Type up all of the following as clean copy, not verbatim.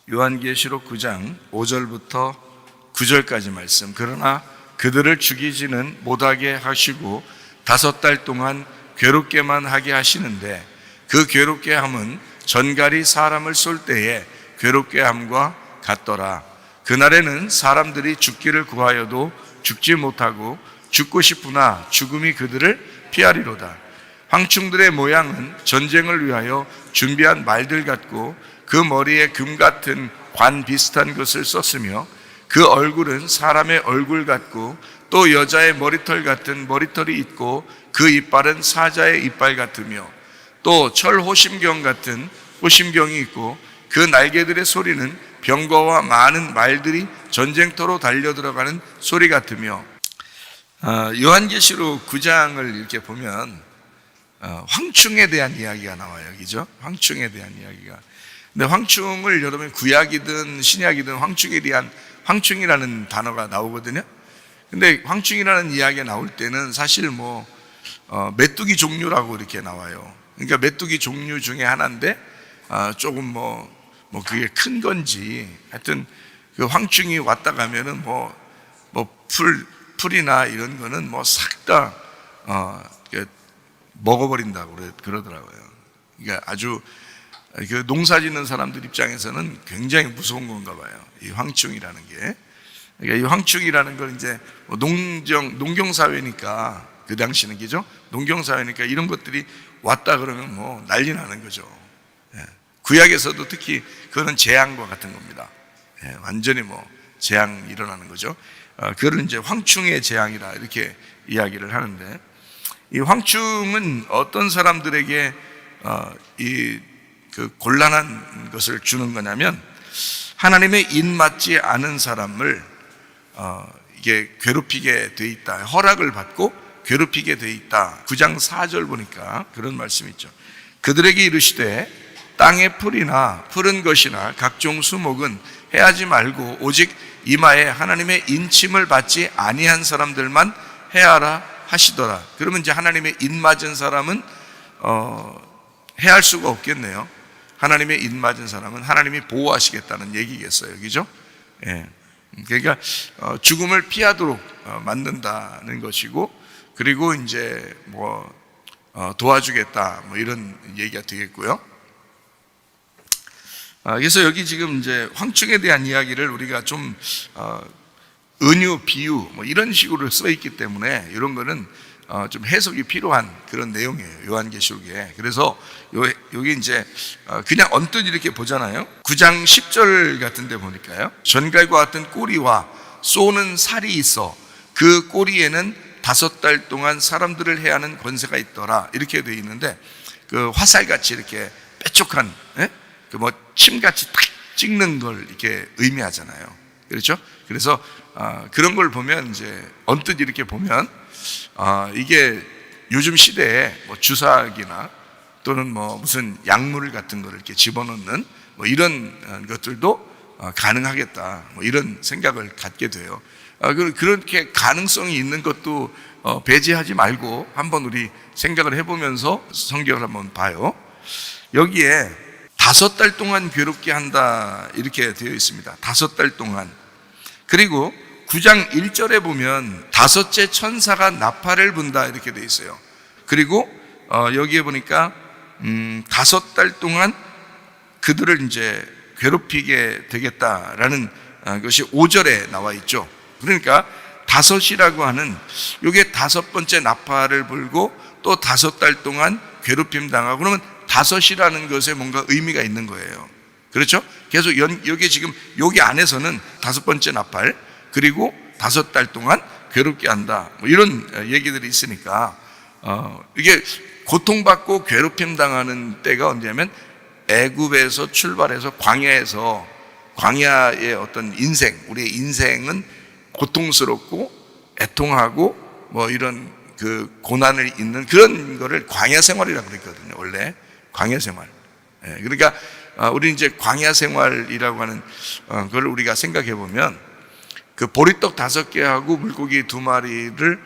요한계시록 9장 5절부터 9절까지 말씀. 그러나 그들을 죽이지는 못하게 하시고 5달 동안 괴롭게만 하게 하시는데 그 괴롭게 함은 전갈이 사람을 쏠 때에 괴롭게 함과 같더라. 그날에는 사람들이 죽기를 구하여도 죽지 못하고 죽고 싶으나 죽음이 그들을 피하리로다. 황충들의 모양은 전쟁을 위하여 준비한 말들 같고 그 머리에 금 같은 관 비슷한 것을 썼으며 그 얼굴은 사람의 얼굴 같고 또 여자의 머리털 같은 머리털이 있고 그 이빨은 사자의 이빨 같으며 또 철 호심경 같은 호심경이 있고 그 날개들의 소리는 병거와 많은 말들이 전쟁터로 달려 들어가는 소리 같으며 요한계시록 9장을 이렇게 보면 황충에 대한 이야기가 나와요. 그죠? 황충에 대한 이야기가. 근데 황충을 여러분 구약이든 신약이든 황충에 대한 황충이라는 단어가 나오거든요. 근데 황충이라는 이야기가 나올 때는 사실 메뚜기 종류라고 이렇게 나와요. 그러니까 메뚜기 종류 중에 하나인데 조금 그게 큰 건지 하여튼 그 황충이 왔다 가면은 풀이나 이런 거는 싹 다 먹어버린다고 그러더라고요. 그러니까 아주 그 농사 짓는 사람들 입장에서는 굉장히 무서운 건가 봐요. 이 황충이라는 게. 그러니까 이 황충이라는 걸 이제 농경사회니까 그 당시는 그죠? 농경사회니까 이런 것들이 왔다 그러면 난리 나는 거죠. 구약에서도 특히 그거는 재앙과 같은 겁니다. 완전히 재앙이 일어나는 거죠. 그걸 이제 황충의 재앙이라 이렇게 이야기를 하는데 이 황충은 어떤 사람들에게 그 곤란한 것을 주는 거냐면 하나님의 입맞지 않은 사람을 이게 괴롭히게 돼 있다. 허락을 받고 괴롭히게 돼 있다. 9장 4절 보니까 그런 말씀이 있죠. 그들에게 이르시되 땅의 풀이나 푸른 것이나 각종 수목은 해하지 말고 오직 이마에 하나님의 인침을 받지 아니한 사람들만 해하라 하시더라. 그러면 이제 하나님의 입맞은 사람은 해할 수가 없겠네요. 하나님의 입맞은 사람은 하나님이 보호하시겠다는 얘기겠어요. 그죠? 그러니까 죽음을 피하도록 만든다는 것이고 그리고 이제 도와주겠다 이런 얘기가 되겠고요. 그래서 여기 지금 이제 황충에 대한 이야기를 우리가 좀 은유, 비유 이런 식으로 써 있기 때문에 이런 거는 좀 해석이 필요한 그런 내용이에요. 요한계시록에. 그래서 여기 이제 그냥 언뜻 이렇게 보잖아요. 9장 10절 같은 데 보니까요. 전갈과 같은 꼬리와 쏘는 살이 있어 그 꼬리에는 5달 동안 사람들을 해하는 권세가 있더라. 이렇게 되어 있는데 그 화살같이 이렇게 뾰족한 침같이 탁 찍는 걸 이렇게 의미하잖아요. 그렇죠? 그래서 그런 걸 보면 이제 언뜻 이렇게 보면 이게 요즘 시대에 주사기나 또는 무슨 약물 같은 거를 이렇게 집어넣는 이런 것들도 가능하겠다. 이런 생각을 갖게 돼요. 그렇게 가능성이 있는 것도 배제하지 말고 한번 우리 생각을 해보면서 성경을 한번 봐요. 여기에 5달 동안 괴롭게 한다 이렇게 되어 있습니다. 5달 동안. 그리고 9장 1절에 보면 5째 천사가 나팔을 분다 이렇게 되어 있어요. 그리고 여기에 보니까 5달 동안 그들을 이제 괴롭히게 되겠다라는 것이 5절에 나와 있죠. 그러니까 5이라고 하는 이게 5번째 나팔을 불고 또 5달 동안 괴롭힘 당하고 그러면 5이라는 것에 뭔가 의미가 있는 거예요. 그렇죠? 계속 여기 지금 여기 안에서는 5번째 나팔 그리고 5달 동안 괴롭게 한다 이런 얘기들이 있으니까 이게 고통받고 괴롭힘 당하는 때가 언제냐면 애굽에서 출발해서 광야의 어떤 인생, 우리의 인생은 고통스럽고 애통하고 이런 그 고난을 있는 그런 거를 광야 생활이라고 그랬거든요. 원래 광야 생활. 그러니까 우리 이제 광야 생활이라고 하는 그걸 우리가 생각해 보면 그 보리떡 5개하고 물고기 2마리를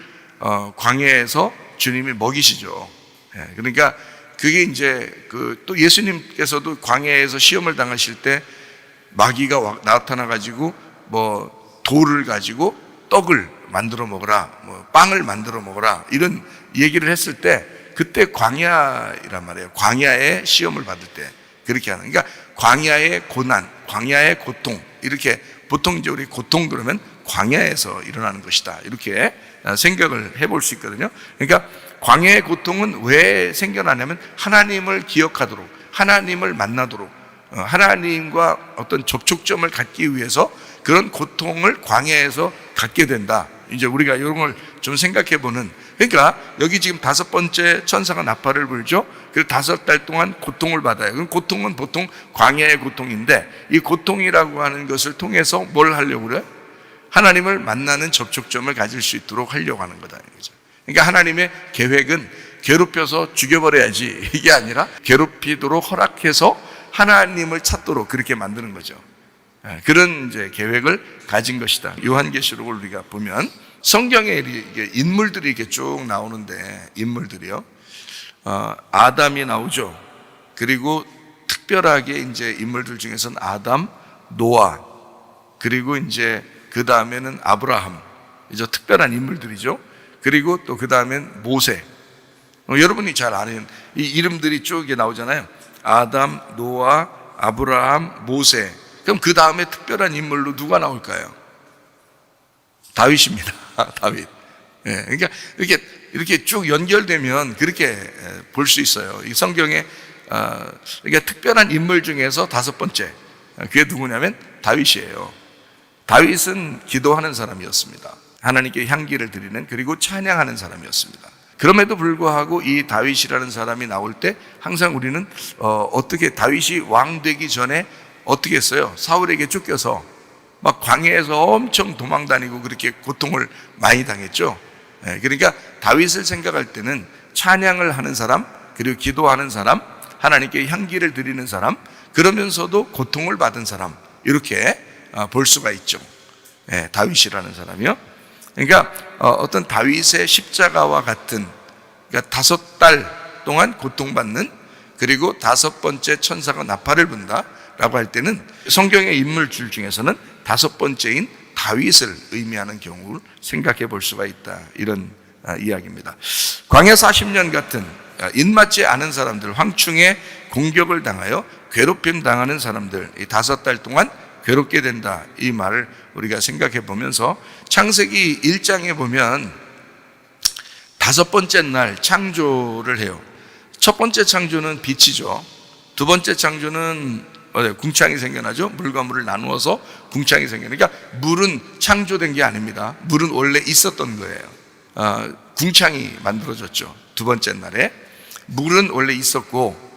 광야에서 주님이 먹이시죠. 그러니까 그게 이제 또 예수님께서도 광야에서 시험을 당하실 때 마귀가 나타나 가지고 뭐 돌을 가지고 떡을 만들어 먹어라, 뭐 빵을 만들어 먹어라, 이런 얘기를 했을 때 그때 광야이란 말이에요. 광야의 시험을 받을 때 그렇게 하는. 그러니까 광야의 고난, 광야의 고통, 이렇게 보통 이제 우리 고통 그러면 광야에서 일어나는 것이다, 이렇게 생각을 해볼 수 있거든요. 그러니까 광야의 고통은 왜 생겨나냐면 하나님을 기억하도록, 하나님을 만나도록, 하나님과 어떤 접촉점을 갖기 위해서 그런 고통을 광야에서 갖게 된다. 이제 우리가 이런 걸 좀 생각해 보는. 그러니까 여기 지금 5번째 천사가 나팔을 불죠. 그래서 5달 동안 고통을 받아요. 그럼 고통은 보통 광야의 고통인데, 이 고통이라고 하는 것을 통해서 뭘 하려고 그래요? 하나님을 만나는 접촉점을 가질 수 있도록 하려고 하는 거다. 그러니까 하나님의 계획은 괴롭혀서 죽여버려야지, 이게 아니라 괴롭히도록 허락해서 하나님을 찾도록 그렇게 만드는 거죠. 그런 이제 계획을 가진 것이다. 요한계시록을 우리가 보면 성경에 인물들이 이렇게 쭉 나오는데, 인물들이요, 아담이 나오죠. 그리고 특별하게 이제 인물들 중에서는 아담, 노아, 그리고 이제 그 다음에는 아브라함, 이제 특별한 인물들이죠. 그리고 또 그 다음엔 모세. 여러분이 잘 아는 이 이름들이 쭉 나오잖아요. 아담, 노아, 아브라함, 모세. 그럼 그 다음에 특별한 인물로 누가 나올까요? 다윗입니다. 다윗. 예, 그러니까 이렇게 쭉 연결되면 그렇게 볼 수 있어요. 이 성경에 그러니까 특별한 인물 중에서 5번째, 그게 누구냐면 다윗이에요. 다윗은 기도하는 사람이었습니다. 하나님께 향기를 드리는, 그리고 찬양하는 사람이었습니다. 그럼에도 불구하고 이 다윗이라는 사람이 나올 때 항상 우리는 어떻게 다윗이 왕 되기 전에 어떻게 했어요? 사울에게 쫓겨서 막 광야에서 엄청 도망 다니고 그렇게 고통을 많이 당했죠. 그러니까 다윗을 생각할 때는 찬양을 하는 사람, 그리고 기도하는 사람, 하나님께 향기를 드리는 사람, 그러면서도 고통을 받은 사람, 이렇게 볼 수가 있죠. 다윗이라는 사람이요. 그러니까 어떤 다윗의 십자가와 같은, 그러니까 5달 동안 고통받는, 그리고 5번째 천사가 나팔을 분다라고 할 때는 성경의 인물줄 중에서는 5번째인 다윗을 의미하는 경우를 생각해 볼 수가 있다, 이런 이야기입니다. 광야 40년 같은 입맞지 않은 사람들, 황충의 공격을 당하여 괴롭힘 당하는 사람들, 이 5달 동안 괴롭게 된다, 이 말을 우리가 생각해 보면서 창세기 1장에 보면 5번째 날 창조를 해요. 첫 번째 창조는 빛이죠. 두 번째 창조는 궁창이 생겨나죠. 물과 물을 나누어서 궁창이 생겨나요. 그러니까 물은 창조된 게 아닙니다. 물은 원래 있었던 거예요. 궁창이 만들어졌죠. 두 번째 날에 물은 원래 있었고,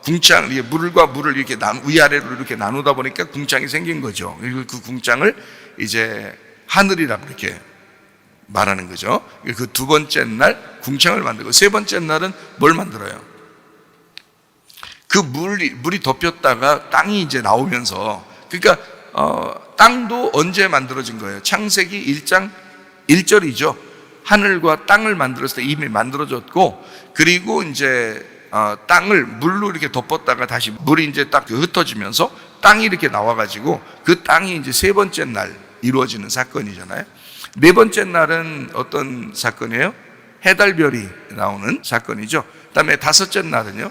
궁창, 물과 물을 이렇게 위아래로 이렇게 나누다 보니까 궁창이 생긴 거죠. 그리고 그 궁창을 이제 하늘이라고 이렇게 말하는 거죠. 그 두 번째 날 궁창을 만들고, 세 번째 날은 뭘 만들어요? 그 물이 덮였다가 땅이 이제 나오면서, 그러니까 땅도 언제 만들어진 거예요? 창세기 1장 1절이죠. 하늘과 땅을 만들었을 때 이미 만들어졌고, 그리고 이제 땅을 물로 이렇게 덮었다가 다시 물이 이제 딱 흩어지면서 땅이 이렇게 나와가지고 그 땅이 이제 세 번째 날 이루어지는 사건이잖아요. 네 번째 날은 어떤 사건이에요? 해달별이 나오는 사건이죠. 그 다음에 5째 날은요?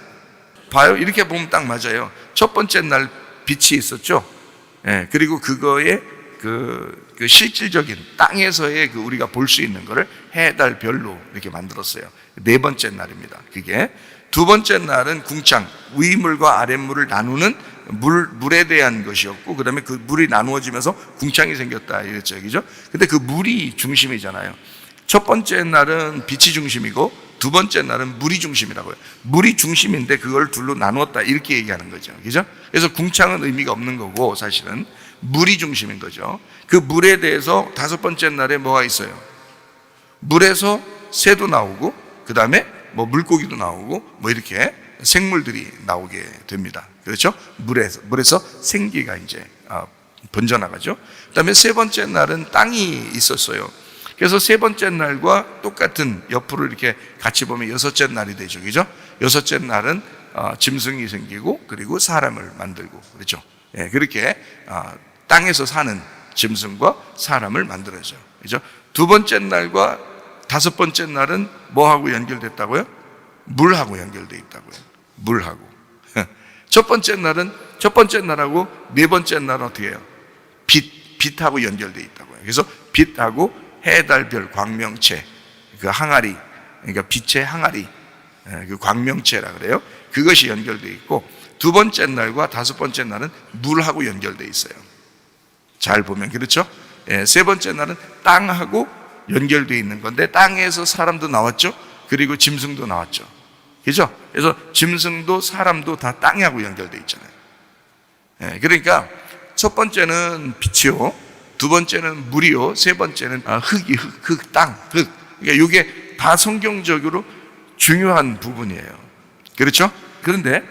봐요. 이렇게 보면 딱 맞아요. 첫 번째 날 빛이 있었죠. 그리고 그거의 그 실질적인 땅에서의 우리가 볼 수 있는 거를 해달별로 이렇게 만들었어요. 네 번째 날입니다. 그게 두 번째 날은 궁창, 위물과 아랫물을 나누는 물에 대한 것이었고, 그 다음에 그 물이 나누어지면서 궁창이 생겼다, 이랬죠. 그죠? 근데 그 물이 중심이잖아요. 첫 번째 날은 빛이 중심이고, 두 번째 날은 물이 중심이라고요. 물이 중심인데 그걸 둘로 나누었다, 이렇게 얘기하는 거죠. 그죠? 그래서 궁창은 의미가 없는 거고, 사실은 물이 중심인 거죠. 그 물에 대해서 5번째 날에 뭐가 있어요? 물에서 새도 나오고, 그 다음에 뭐 물고기도 나오고, 뭐 이렇게 생물들이 나오게 됩니다. 그렇죠? 물에서 생기가 이제 번져나가죠. 그 다음에 세 번째 날은 땅이 있었어요. 그래서 세 번째 날과 똑같은 옆으로 이렇게 같이 보면 6째 날이 되죠. 그죠? 6째 날은 짐승이 생기고, 그리고 사람을 만들고, 그렇죠? 그렇게 땅에서 사는 짐승과 사람을 만들어져. 그죠? 두 번째 날과 다섯 번째 날은 뭐하고 연결됐다고요? 물하고 연결되어 있다고요. 물하고. 첫 번째 날하고 네 번째 날은 어떻게 해요? 빛하고 연결되어 있다고요. 그래서 빛하고 해, 달, 별, 광명체, 그 항아리, 그러니까 빛의 항아리, 그 광명체라 그래요. 그것이 연결되어 있고, 두 번째 날과 다섯 번째 날은 물하고 연결되어 있어요. 잘 보면 그렇죠? 세 번째 날은 땅하고 연결되어 있는 건데, 땅에서 사람도 나왔죠? 그리고 짐승도 나왔죠. 그죠? 그래서 짐승도 사람도 다 땅하고 연결되어 있잖아요. 그러니까 첫 번째는 빛이요, 두 번째는 물이요, 세 번째는 흙이, 땅. 그러니까 이게 다 성경적으로 중요한 부분이에요. 그렇죠? 그런데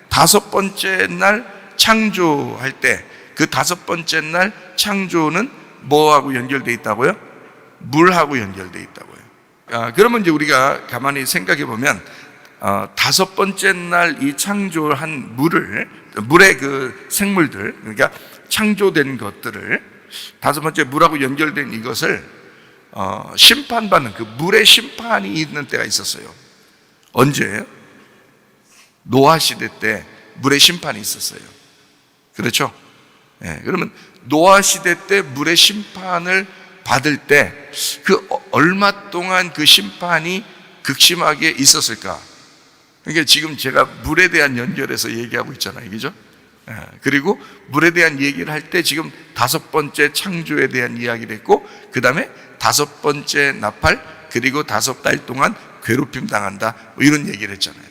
다섯 번째 날 창조할 때, 그 다섯 번째 날 창조는 뭐하고 연결되어 있다고요? 물하고 연결되어 있다고요. 그러면 이제 우리가 가만히 생각해 보면, 다섯 번째 날 이 창조한 물의 그 생물들, 그러니까 창조된 것들을, 다섯 번째 물하고 연결된 이것을 심판받는, 그 물의 심판이 있는 때가 있었어요. 언제예요? 노아 시대 때 물의 심판이 있었어요. 그렇죠? 그러면 노아 시대 때 물의 심판을 받을 때 그 얼마 동안 그 심판이 극심하게 있었을까? 그러니까 지금 제가 물에 대한 연결해서 얘기하고 있잖아요. 그죠? 그리고 물에 대한 얘기를 할 때 지금 다섯 번째 창조에 대한 이야기를 했고, 그 다음에 다섯 번째 나팔, 그리고 다섯 달 동안 괴롭힘 당한다, 뭐 이런 얘기를 했잖아요.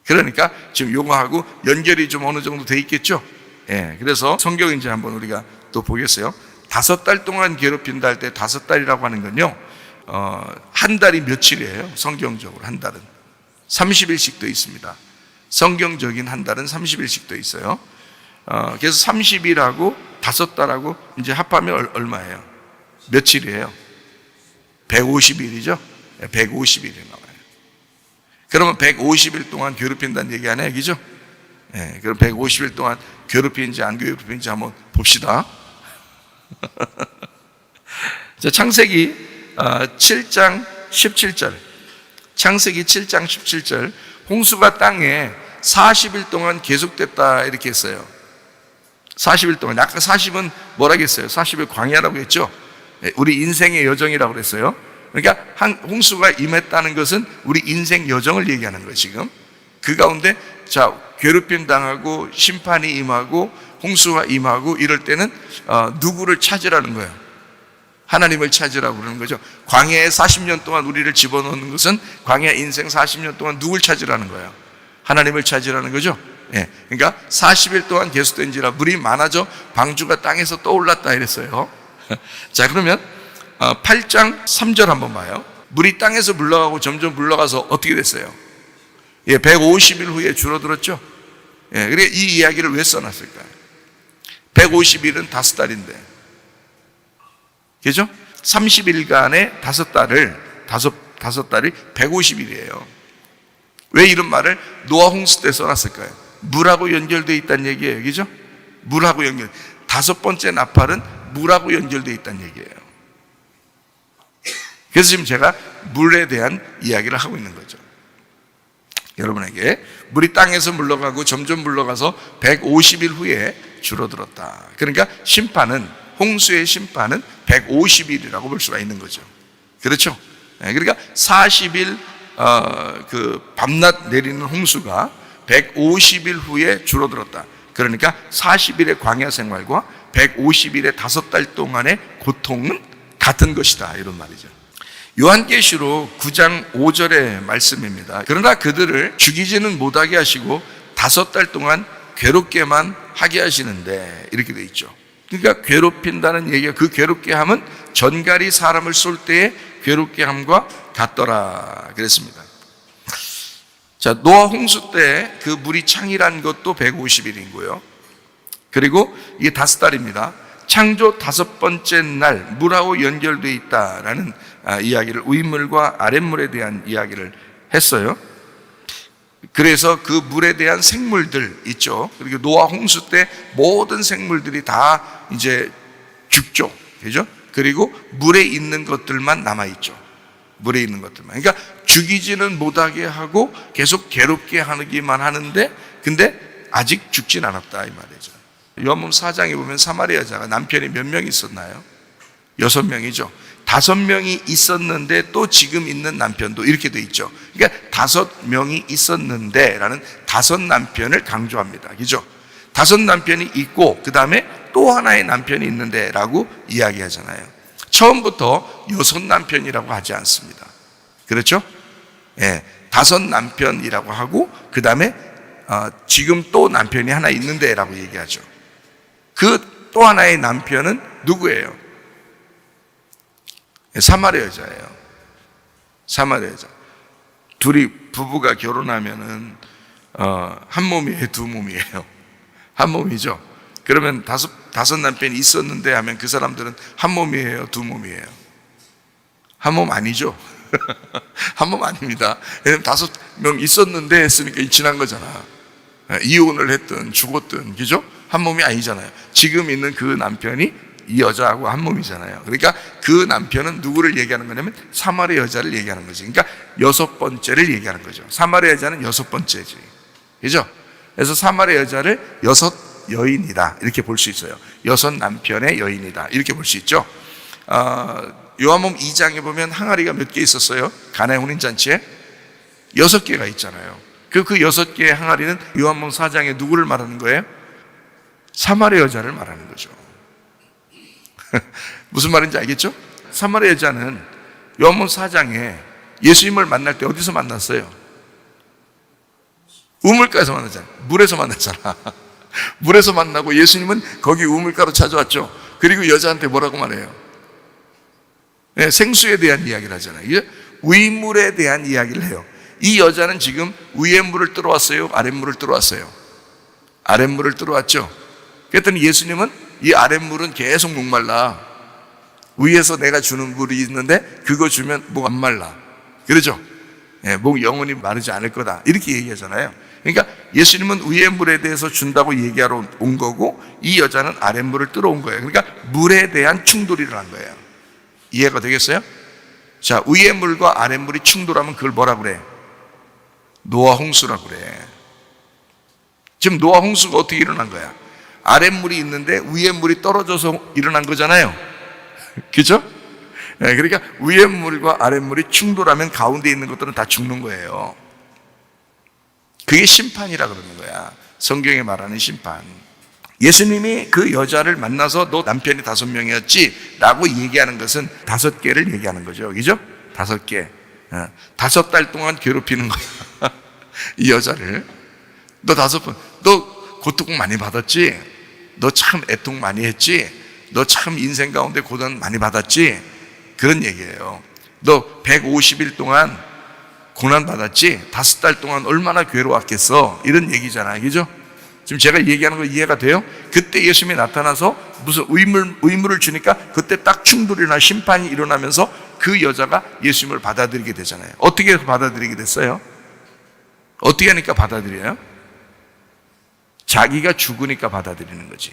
그러니까 지금 요거하고 연결이 좀 어느 정도 돼 있겠죠? 그래서 성경 이제 한번 우리가 또 보겠어요. 다섯 달 동안 괴롭힌다 할 때 다섯 달이라고 하는 건요, 한 달이 며칠이에요? 성경적으로 한 달은 30일씩 돼 있습니다. 성경적인 한 달은 30일씩 돼 있어요. 그래서 30일하고 다섯 달하고 이제 합하면 얼마예요? 며칠이에요? 150일이죠? 150일이 나와요. 그러면 150일 동안 괴롭힌다는 얘기 아니에요? 그죠? 그럼 150일 동안 괴롭히는지 안 괴롭히는지 한번 봅시다. 자, 창세기 7장 17절. 창세기 7장 17절. 홍수가 땅에 40일 동안 계속됐다, 이렇게 했어요. 40일 동안. 아까 40은 뭐라겠어요? 40일 광야라고 했죠? 우리 인생의 여정이라고 그랬어요. 그러니까 홍수가 임했다는 것은 우리 인생 여정을 얘기하는 거예요, 지금. 그 가운데, 자, 괴롭힘 당하고 심판이 임하고 홍수가 임하고 이럴 때는 누구를 찾으라는 거예요? 하나님을 찾으라고 그러는 거죠. 광야에 40년 동안 우리를 집어넣는 것은 광야 인생 40년 동안 누굴 찾으라는 거예요? 하나님을 찾으라는 거죠. 그러니까 40일 동안 계속된지라 물이 많아져 방주가 땅에서 떠올랐다 이랬어요. 자, 그러면 8장 3절 한번 봐요. 물이 땅에서 물러가고 점점 물러가서 어떻게 됐어요? 150일 후에 줄어들었죠. 그래, 이 이야기를 왜 써놨을까요? 150일은 다섯 달인데, 그죠? 30일간의 다섯 달이 150일이에요. 왜 이런 말을 노아 홍수 때 써놨을까요? 물하고 연결되어 있다는 얘기예요. 그죠? 물하고 연결. 다섯 번째 나팔은 물하고 연결되어 있다는 얘기예요. 그래서 지금 제가 물에 대한 이야기를 하고 있는 거죠. 여러분에게 물이 땅에서 물러가고 점점 물러가서 150일 후에 줄어들었다. 그러니까 홍수의 심판은 150일이라고 볼 수가 있는 거죠. 그렇죠? 그러니까 40일 그 밤낮 내리는 홍수가 150일 후에 줄어들었다. 그러니까 40일의 광야 생활과 150일의 다섯 달 동안의 고통은 같은 것이다, 이런 말이죠. 요한계시록 9장 5절의 말씀입니다. 그러나 그들을 죽이지는 못하게 하시고 다섯 달 동안 괴롭게만 하게 하시는데, 이렇게 돼 있죠. 그러니까 괴롭힌다는 얘기가, 그 괴롭게 함은 전갈이 사람을 쏠 때의 괴롭게 함과 같더라 그랬습니다. 자, 노아 홍수 때 그 물이 창이란 것도 150일이고요. 그리고 이게 다섯 달입니다. 창조 다섯 번째 날 물하고 연결되어 있다라는 이야기를, 윗물과 아랫물에 대한 이야기를 했어요. 그래서 그 물에 대한 생물들 있죠. 그리고 노아 홍수 때 모든 생물들이 다 이제 죽죠. 그죠? 그리고 물에 있는 것들만 남아있죠. 물에 있는 것들만. 그러니까 죽이지는 못하게 하고 계속 괴롭게 하기만 하는데, 근데 아직 죽진 않았다 이 말이죠. 요한복음 4장에 보면 사마리아 여자가 남편이 몇 명 있었나요? 6명이죠. 5명이 있었는데 또 지금 있는 남편도 이렇게 돼 있죠. 그러니까 5명이 있었는데 라는 5 남편을 강조합니다. 그죠? 5 남편이 있고 그 다음에 또 하나의 남편이 있는데 라고 이야기하잖아요. 처음부터 6 남편이라고 하지 않습니다. 그렇죠? 예, 5 남편이라고 하고 그 다음에 지금 또 남편이 하나 있는데 라고 얘기하죠. 그 또 하나의 남편은 누구예요? 사마리아 여자예요. 사마리아 여자. 둘이 부부가 결혼하면은 한 몸이에요, 2 몸이에요? 한 몸이죠. 그러면 5 남편이 있었는데 하면 그 사람들은 한 몸이에요, 2 몸이에요? 한 몸 아니죠. 한 몸 아닙니다. 왜냐면 5명 있었는데 했으니까 지난 거잖아. 이혼을 했든 죽었든, 그죠? 한 몸이 아니잖아요. 지금 있는 그 남편이 이 여자하고 한 몸이잖아요. 그러니까 그 남편은 누구를 얘기하는 거냐면 사마리아 여자를 얘기하는 거지. 그러니까 6번째를 얘기하는 거죠. 사마리아 여자는 6번째지. 그죠? 그래서 사마리아 여자를 6 여인이다 이렇게 볼 수 있어요. 6 남편의 여인이다 이렇게 볼 수 있죠. 요한복음 2장에 보면 항아리가 몇 개 있었어요? 가나의 혼인잔치에 6개가 있잖아요. 그 6개의 항아리는 요한복음 4장에 누구를 말하는 거예요? 사마리아 여자를 말하는 거죠. 무슨 말인지 알겠죠? 사마리아 여자는 요한복음 4장에 예수님을 만날 때 어디서 만났어요? 우물가에서 만났잖아요. 물에서 만났잖아. 물에서 만나고 예수님은 거기 우물가로 찾아왔죠. 그리고 여자한테 뭐라고 말해요? 네, 생수에 대한 이야기를 하잖아요. 위물에 대한 이야기를 해요. 이 여자는 지금 위에 물을 들어왔어요? 아랫물을 들어왔어요? 아랫물을 들어왔죠. 그랬더니 예수님은 이 아랫물은 계속 목말라. 위에서 내가 주는 물이 있는데 그거 주면 목 안 말라. 그러죠? 예, 목 영원히 마르지 않을 거다. 이렇게 얘기하잖아요. 그러니까 예수님은 위의 물에 대해서 준다고 얘기하러 온 거고 이 여자는 아랫물을 들어온 거예요. 그러니까 물에 대한 충돌이 일어난 거예요. 이해가 되겠어요? 자, 위의 물과 아랫물이 충돌하면 그걸 뭐라 그래? 노아 홍수라고 그래. 지금 노아 홍수가 어떻게 일어난 거야? 아랫물이 있는데 위에 물이 떨어져서 일어난 거잖아요. 그죠? 네, 그러니까 위에 물과 아랫물이 충돌하면 가운데 있는 것들은 다 죽는 거예요. 그게 심판이라 그러는 거야. 성경에 말하는 심판. 예수님이 그 여자를 만나서 너 남편이 5명이었지? 라고 얘기하는 것은 5개를 얘기하는 거죠. 그죠? 5개. 5달 동안 괴롭히는 거야. 이 여자를. 너 5번, 너 고통 많이 받았지? 너 참 애통 많이 했지? 너 참 인생 가운데 고난 많이 받았지? 그런 얘기예요. 너 150일 동안 고난 받았지? 5달 동안 얼마나 괴로웠겠어? 이런 얘기잖아요. 그죠? 지금 제가 얘기하는 거 이해가 돼요? 그때 예수님이 나타나서 무슨 의무를 주니까 그때 딱 충돌이나 심판이 일어나면서 그 여자가 예수님을 받아들이게 되잖아요. 어떻게 받아들이게 됐어요? 어떻게 하니까 받아들여요? 자기가 죽으니까 받아들이는 거지.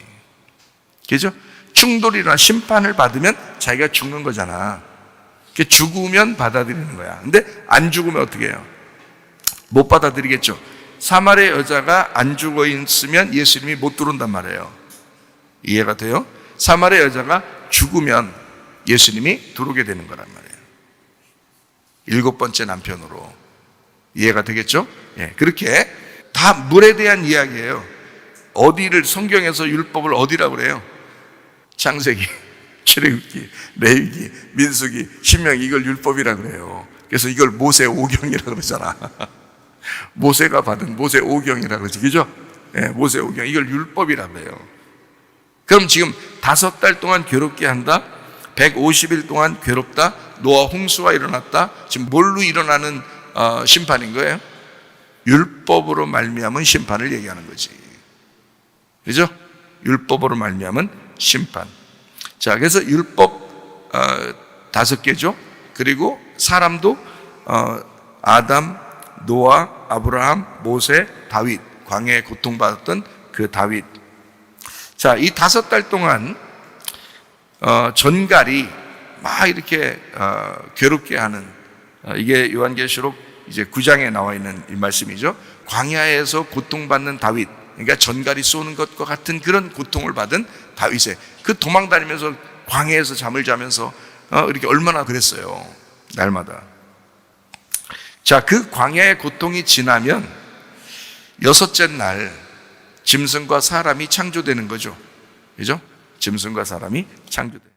그죠? 충돌이나 심판을 받으면 자기가 죽는 거잖아. 죽으면 받아들이는 거야. 근데 안 죽으면 어떻게 해요? 못 받아들이겠죠. 사마리아 여자가 안 죽어 있으면 예수님이 못 들어온단 말이에요. 이해가 돼요? 사마리아 여자가 죽으면 예수님이 들어오게 되는 거란 말이에요. 7번째 남편으로. 이해가 되겠죠? 예, 그렇게 다 물에 대한 이야기예요. 어디를 성경에서 율법을 어디라고 그래요? 창세기, 출애굽기, 레위기, 민수기, 신명기 이걸 율법이라고 그래요. 그래서 이걸 모세 오경이라고 그러잖아. 모세가 받은 모세 오경이라고 그러지. 그죠? 네, 모세 오경. 이걸 율법이라고 그래요. 그럼 지금 5달 동안 괴롭게 한다? 150일 동안 괴롭다? 노아 홍수가 일어났다? 지금 뭘로 일어나는 심판인 거예요? 율법으로 말미암은 심판을 얘기하는 거지. 그죠? 율법으로 말미암은 심판. 자, 그래서 율법 5개죠. 그리고 사람도 아담, 노아, 아브라함, 모세, 다윗, 광야에 고통받았던 그 다윗. 자, 이 5달 동안 전갈이 막 이렇게 괴롭게 하는, 이게 요한계시록 이제 9장에 나와 있는 이 말씀이죠. 광야에서 고통받는 다윗, 그러니까 전갈이 쏘는 것과 같은 그런 고통을 받은 다윗의 그 도망다니면서 광야에서 잠을 자면서 이렇게 얼마나 그랬어요, 날마다. 자, 그 광야의 고통이 지나면 6째 날 짐승과 사람이 창조되는 거죠. 그죠? 짐승과 사람이 창조돼요.